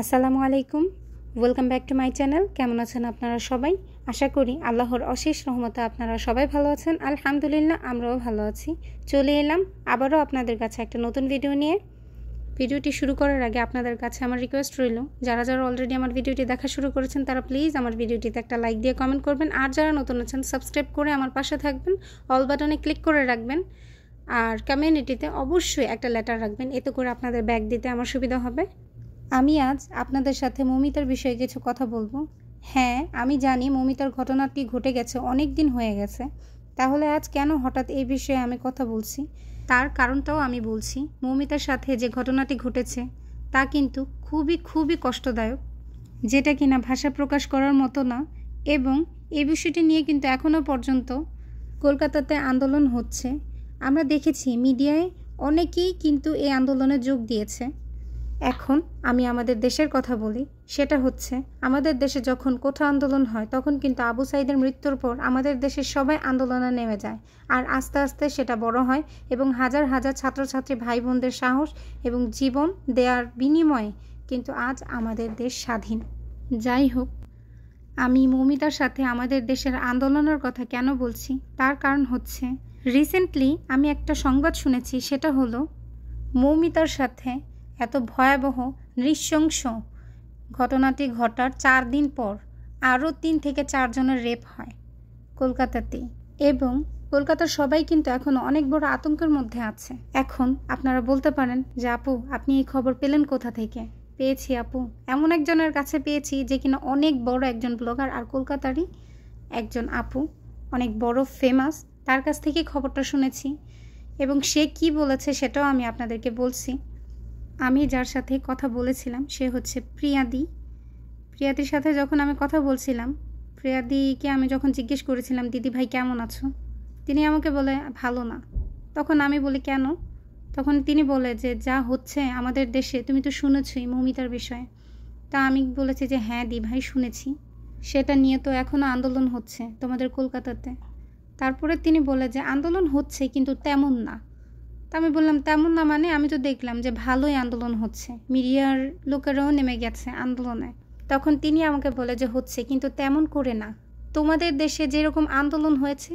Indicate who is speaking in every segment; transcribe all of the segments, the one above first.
Speaker 1: আসসালামু আলাইকুম, welcome back to my channel. কেমন আছেন আপনারা সবাই? আশা করি আল্লাহর অশেষ রহমতে আপনারা সবাই ভালো আছেন। আলহামদুলিল্লাহ, আমরাও ভালো আছি। চলে এলাম আবারও আপনাদের কাছে একটা নতুন ভিডিও নিয়ে। ভিডিওটি শুরু করার আগে আপনাদের কাছে আমার রিকোয়েস্ট রইল, যারা যারা অলরেডি আমার ভিডিওটি দেখা শুরু করেছেন তারা প্লিজ আমার ভিডিওটিতে একটা লাইক দিয়ে কমেন্ট করবেন, আর যারা নতুন আছেন সাবস্ক্রাইব করে আমার পাশে থাকবেন, অল বাটনে ক্লিক করে রাখবেন, আর কমিউনিটিতে অবশ্যই একটা লেটার রাখবেন, এতে করে আপনাদের ব্যাগ দিতে আমার সুবিধা হবে। আমি আজ আপনাদের সাথে মৌমিতার বিষয়ে কিছু কথা বলবো। হ্যাঁ, আমি জানি মৌমিতার ঘটনাটি ঘটে গেছে, অনেক দিন হয়ে গেছে। তাহলে আজ কেন হঠাৎ এই বিষয়ে আমি কথা বলছি, তার কারণটাও আমি বলছি। মৌমিতার সাথে যে ঘটনাটি ঘটেছে তা কিন্তু খুবই কষ্টদায়ক, যেটা কিনা ভাষা প্রকাশ করার মতো না। এবং এই বিষয়টি নিয়ে কিন্তু এখনও পর্যন্ত কলকাতাতে আন্দোলন হচ্ছে। আমরা দেখেছি মিডিয়ায় অনেকেই কিন্তু এই আন্দোলনে যোগ দিয়েছে। এখন আমি আমাদের দেশের কথা বলি। সেটা হচ্ছে, আমাদের দেশে যখন কোঠা আন্দোলন হয় তখন কিন্তু আবু সাঈদের মৃত্যুর পর আমাদের দেশের সবাই আন্দোলনে নেমে যায়, আর আস্তে আস্তে সেটা বড় হয় এবং হাজার হাজার ছাত্রছাত্রী ভাই বোনদের সাহস এবং জীবন দেওয়ার বিনিময়ে কিন্তু আজ আমাদের দেশ স্বাধীন। যাই হোক, আমি মৌমিতার সাথে আমাদের দেশের আন্দোলনের কথা কেন বলছি তার কারণ হচ্ছে, রিসেন্টলি আমি একটা সংবাদ শুনেছি। সেটা হলো, মৌমিতার সাথে এত ভয়াবহ নৃশংস ঘটনাটি ঘটার 4 দিন পর আরও 3 থেকে 4 জনের রেপ হয় কলকাতাতেই, এবং কলকাতার সবাই কিন্তু এখন অনেক বড় আতঙ্কের মধ্যে আছে। এখন আপনারা বলতে পারেন যে আপু, আপনি এই খবর পেলেন কোথা থেকে? পেয়েছি আপু, এমন একজনের কাছে পেয়েছি যে কিনা অনেক বড় একজন ব্লগার, আর কলকাতারই একজন আপু, অনেক বড় ফেমাস, তার কাছ থেকে খবরটা শুনেছি। এবং সে কি বলেছে সেটাও আমি আপনাদেরকে বলছি। আমি যার সাথে কথা বলেছিলাম সে হচ্ছে প্রিয়াদি। প্রিয়াদির সাথে যখন আমি কথা বলছিলাম, প্রিয়াদিকে আমি যখন জিজ্ঞেস করেছিলাম, দিদি ভাই কেমন আছো, তিনি আমাকে বলে ভালো না। তখন আমি বলি কেন? তখন তিনি বলে যে যা হচ্ছে আমাদের দেশে তুমি তো শুনেছই মৌমিতার বিষয়ে। তা আমি বলেছি যে হ্যাঁ দি ভাই, শুনেছি, সেটা নিয়ে তো এখনও আন্দোলন হচ্ছে তোমাদের কলকাতাতে। তারপরে তিনি বলে যে আন্দোলন হচ্ছে কিন্তু তেমন না। তা আমি বললাম তেমন না মানে? আমি তো দেখলাম যে ভালোই আন্দোলন হচ্ছে, মিডিয়ার লোকেরাও নেমে গেছে আন্দোলনে। তখন তিনি আমাকে বলে যে হচ্ছে কিন্তু তেমন করে না, তোমাদের দেশে যেরকম আন্দোলন হয়েছে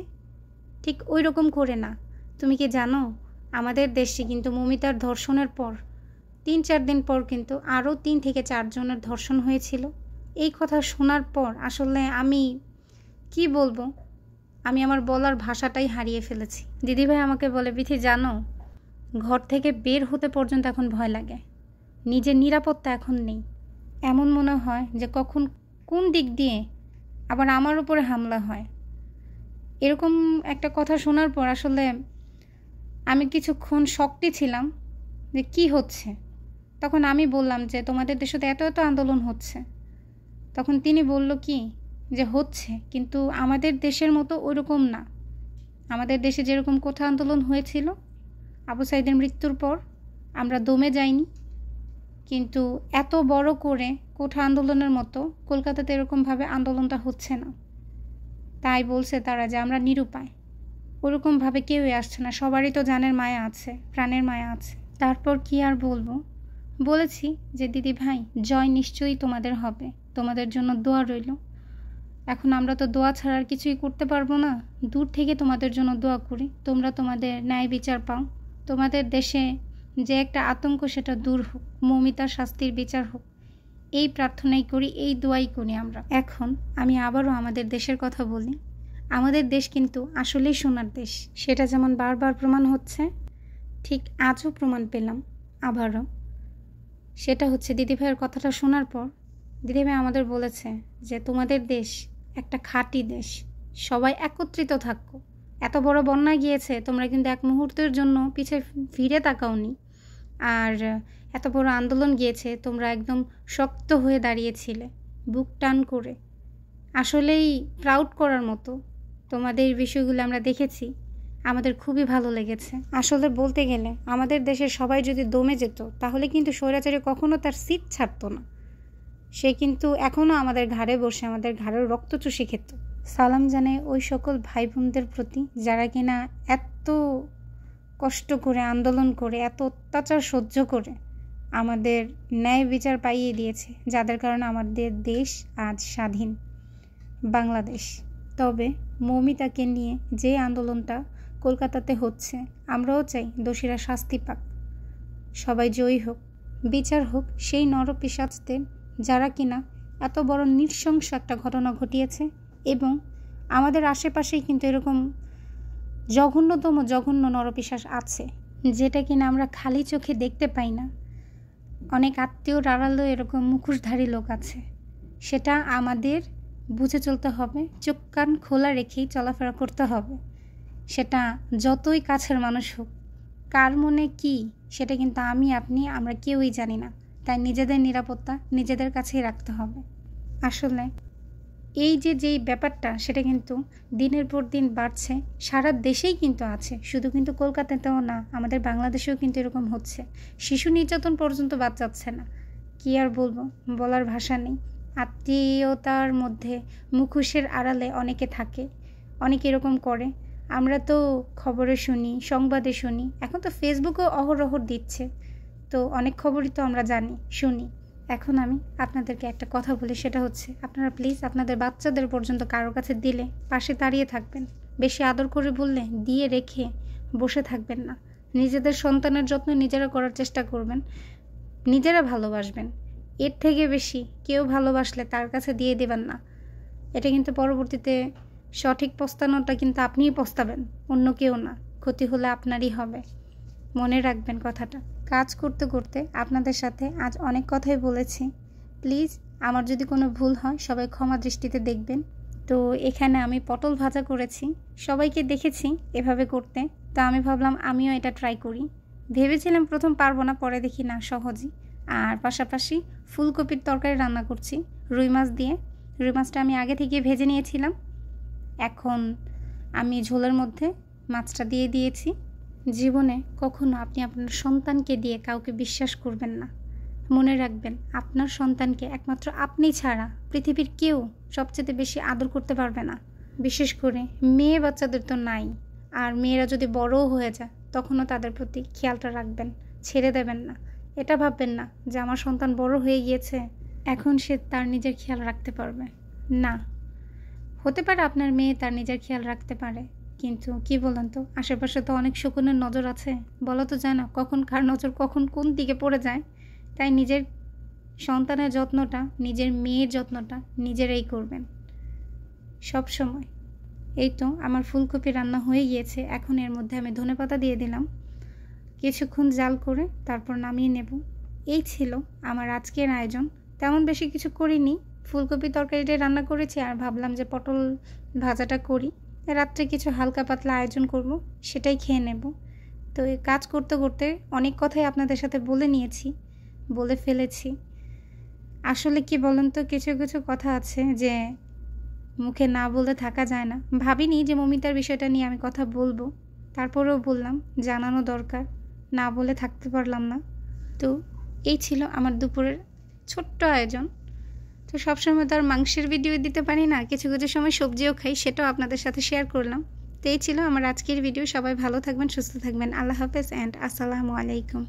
Speaker 1: ঠিক ওই রকম করে না। তুমি কি জানো, আমাদের দেশে কিন্তু মৌমিতার ধর্ষণের পর 3-4 দিন পর কিন্তু আরও 3 থেকে 4 জনের ধর্ষণ হয়েছিল। এই কথা শোনার পর আসলে আমি কি বলবো, আমি আমার বলার ভাষাটাই হারিয়ে ফেলেছি। দিদিভাই আমাকে বলে, বিথি জানো, ঘর থেকে বের হতে পর্যন্ত এখন ভয় লাগে, নিজের নিরাপত্তা এখন নেই। এমন মনে হয় যে কখন কোন দিক দিয়ে আবার আমার উপরে হামলা হয়। এরকম একটা কথা শোনার পর আসলে আমি কিছুক্ষণ শকটি ছিলাম যে কি হচ্ছে। তখন আমি বললাম যে তোমাদের দেশে তো এত এত আন্দোলন হচ্ছে। তখন তিনি বলল কি যে হচ্ছে কিন্তু আমাদের দেশের মতো ওইরকম না। আমাদের দেশে যেরকম কোঠা আন্দোলন হয়েছিল আবু সাঈদের মৃত্যুর পর, আমরা দমে যাইনি, কিন্তু এত বড় করে কোঠা আন্দোলনের মতো কলকাতাতে এরকমভাবে আন্দোলনটা হচ্ছে না। তাই বলছে তারা যে আমরা নিরুপায়, ওরকমভাবে কেউই আসছে না, সবারই তো জানের মায়া আছে, প্রাণের মায়া আছে। তারপর কি আর বলবো, বলেছি যে দিদি ভাই জয় নিশ্চয়ই তোমাদের হবে, তোমাদের জন্য দোয়া রইল। এখন আমরা তো দোয়া ছাড়া আর কিছুই করতে পারবো না, দূর থেকে তোমাদের জন্য দোয়া করি, তোমরা তোমাদের ন্যায় বিচার পাও, তোমাদের দেশে যে একটা আতঙ্ক সেটা দূর হোক, মৌমিতার শাস্তির বিচার হোক, এই প্রার্থনাই করি, এই দোয়াই করি আমরা। এখন আমি আবারও আমাদের দেশের কথা বলি। আমাদের দেশ কিন্তু আসলেই সোনার দেশ, সেটা যেমন বারবার প্রমাণ হচ্ছে, ঠিক আজও প্রমাণ পেলাম আবারও। সেটা হচ্ছে দিদিভাইয়ের কথাটা শোনার পর দিদিভাই আমাদের বলেছে যে তোমাদের দেশ একটা খাঁটি দেশ, সবাই একত্রিত থাকো। এত বড় বন্যা গিয়েছে, তোমরা কিন্তু এক মুহূর্তের জন্য পিছে ফিরে তাকাওনি, আর এত বড় আন্দোলন গিয়েছে, তোমরা একদম শক্ত হয়ে দাঁড়িয়েছিলে বুক টান করে। আসলেই প্রাউড করার মতো তোমাদের বিষয়গুলো আমরা দেখেছি, আমাদের খুবই ভালো লেগেছে। আসলে বলতে গেলে আমাদের দেশের সবাই যদি দমে যেত তাহলে কিন্তু স্বৈরাচারী কখনো তার সিট ছাড়তো না, সে কিন্তু এখনও আমাদের ঘাড়ে বসে আমাদের ঘাড়ের রক্ত চুষে খেত। সালাম জানাই ওই সকল ভাই বোনদের প্রতি যারা কিনা এত কষ্ট করে আন্দোলন করে, এত অত্যাচার সহ্য করে আমাদের ন্যায় বিচার পাইয়ে দিয়েছে, যাদের কারণে আমাদের দেশ আজ স্বাধীন বাংলাদেশ। তবে মৌমিতাকে নিয়ে যে আন্দোলনটা কলকাতাতে হচ্ছে, আমরাও চাই দোষীরা শাস্তি পাক, সবাই জয়ী হোক, বিচার হোক সেই নরপিশাচদের যারা কিনা এত বড় নৃশংস একটা ঘটনা ঘটিয়েছে। এবং আমাদের আশেপাশেই কিন্তু এরকম জঘন্যতম জঘন্য নরপিশাচ আছে, যেটা কিনা আমরা খালি চোখে দেখতে পাই না। অনেক আত্মীয়র আড়ালেও এরকম মুখোশধারী লোক আছে। সেটা আমাদের বুঝে চলতে হবে, চোখ কান খোলা রেখেই চলাফেরা করতে হবে। সেটা যতই কাছের মানুষ হোক, কার মনে কি সেটা কিন্তু আমরা কেউই জানি না। তাই নিজেদের নিরাপত্তা নিজেদের কাছেই রাখতে হবে। আসলে এই যেই ব্যাপারটা সেটা কিন্তু দিনের পর দিন বাড়ছে, সারা দেশেই কিন্তু আছে, শুধু কিন্তু কলকাতাতেও না, আমাদের বাংলাদেশেও কিন্তু এরকম হচ্ছে। শিশু নির্যাতন পর্যন্ত বাদ যাচ্ছে না। কি আর বলবো, বলার ভাষা নেই। আত্মীয়তার মধ্যে মুখোশের আড়ালে অনেকে থাকে, অনেকে এরকম করে। আমরা তো খবরে শুনি, সংবাদে শুনি, এখন তো ফেসবুকেও অহরহ দিচ্ছে, তো অনেক খবরই তো আমরা জানি, শুনি। এখন আমি আপনাদেরকে একটা কথা বলি, সেটা হচ্ছে আপনারা প্লিজ আপনাদের বাচ্চাদের পর্যন্ত কারোর কাছে দিলে পাশে দাঁড়িয়ে থাকবেন। বেশি আদর করে বললে দিয়ে রেখে বসে থাকবেন না। নিজেদের সন্তানের যত্ন নিজেরা করার চেষ্টা করবেন, নিজেরা ভালোবাসবেন। এর থেকে বেশি কেউ ভালোবাসলে তার কাছে দিয়ে দেবেন না। এটা কিন্তু পরবর্তীতে সঠিক পস্তানোটা কিন্তু আপনিই পস্তাবেন, অন্য কেউ না। ক্ষতি হলে আপনারই হবে, মনে রাখবেন কথাটা। কাজ করতে করতে আপনাদের সাথে আজ অনেক কথাই বলেছি। প্লিজ আমার যদি কোনো ভুল হয় সবাই ক্ষমা দৃষ্টিতে দেখবেন। তো এখানে আমি পটল ভাজা করেছি, সবাইকে দেখেছি এভাবে করতে, তো আমি ভাবলাম আমিও এটা ট্রাই করি। ভেবেছিলাম প্রথম পারবো না, পরে দেখি না সহজই। আর পাশাপাশি ফুলকপির তরকারি রান্না করছি রুই মাছ দিয়ে। রুই মাছটা আমি আগে থেকে ভেজে নিয়েছিলাম, এখন আমি ঝোলের মধ্যে মাছটা দিয়ে দিয়েছি। জীবনে কখনো আপনি আপনার সন্তানকে দিয়ে কাউকে বিশ্বাস করবেন না। মনে রাখবেন, আপনার সন্তানকে একমাত্র আপনি ছাড়া পৃথিবীর কেউ সবচেয়ে বেশি আদর করতে পারবে না। বিশেষ করে মেয়ে বাচ্চাদের তো নাই। আর মেয়েরা যদি বড়ও হয়ে যায় তখনও তাদের প্রতি খেয়ালটা রাখবেন, ছেড়ে দেবেন না। এটা ভাববেন না যে আমার সন্তান বড় হয়ে গিয়েছে, এখন সে তার নিজের খেয়াল রাখতে পারবে না। হতে পারে আপনার মেয়ে তার নিজের খেয়াল রাখতে পারে, কিন্তু কি বলেন তো, আশেপাশে তো অনেক শকুনের নজর আছে, বলা তো যায় না কখন কার নজর কখন কোন দিকে পড়ে যায়। তাই নিজের সন্তানের যত্নটা, নিজের মেয়ের যত্নটা নিজেরাই করবেন সব সময়। এই তো আমার ফুলকপি রান্না হয়ে গিয়েছে, এখন এর মধ্যে আমি ধনেপাতা দিয়ে দিলাম, কিছুক্ষণ জাল করে তারপর নামিয়ে নেব। এই ছিল আমার আজকের আয়োজন। তেমন বেশি কিছু করিনি, ফুলকপি তরকারিটা রান্না করেছি আর ভাবলাম যে পটল ভাজাটা করি, রাত্রে কিছু হালকা পাতলা আয়োজন করব, সেটাই খেয়ে নেব। তো এই কাজ করতে করতে অনেক কথাই আপনাদের সাথে বলে ফেলেছি। আসলে কি বলেন তো, কিছু কিছু কথা আছে যে মুখে না বলে থাকা যায় না। ভাবিনি যে মৌমিতার বিষয়টা নিয়ে আমি কথা বলবো, তারপরেও বললাম, জানানো দরকার, না বলে থাকতে পারলাম না। তো এই ছিল আমার দুপুরের ছোট্ট আয়োজন। তো সবসময় তো আর মাংসের ভিডিও দিতে পারি না, কিছু কিছু সময় সবজিও খাই, সেটাও আপনাদের সাথে শেয়ার করলাম। তো এই ছিল আমার আজকের ভিডিও। সবাই ভালো থাকবেন, সুস্থ থাকবেন। আল্লাহ হাফেজ অ্যান্ড আসসালামু আলাইকুম।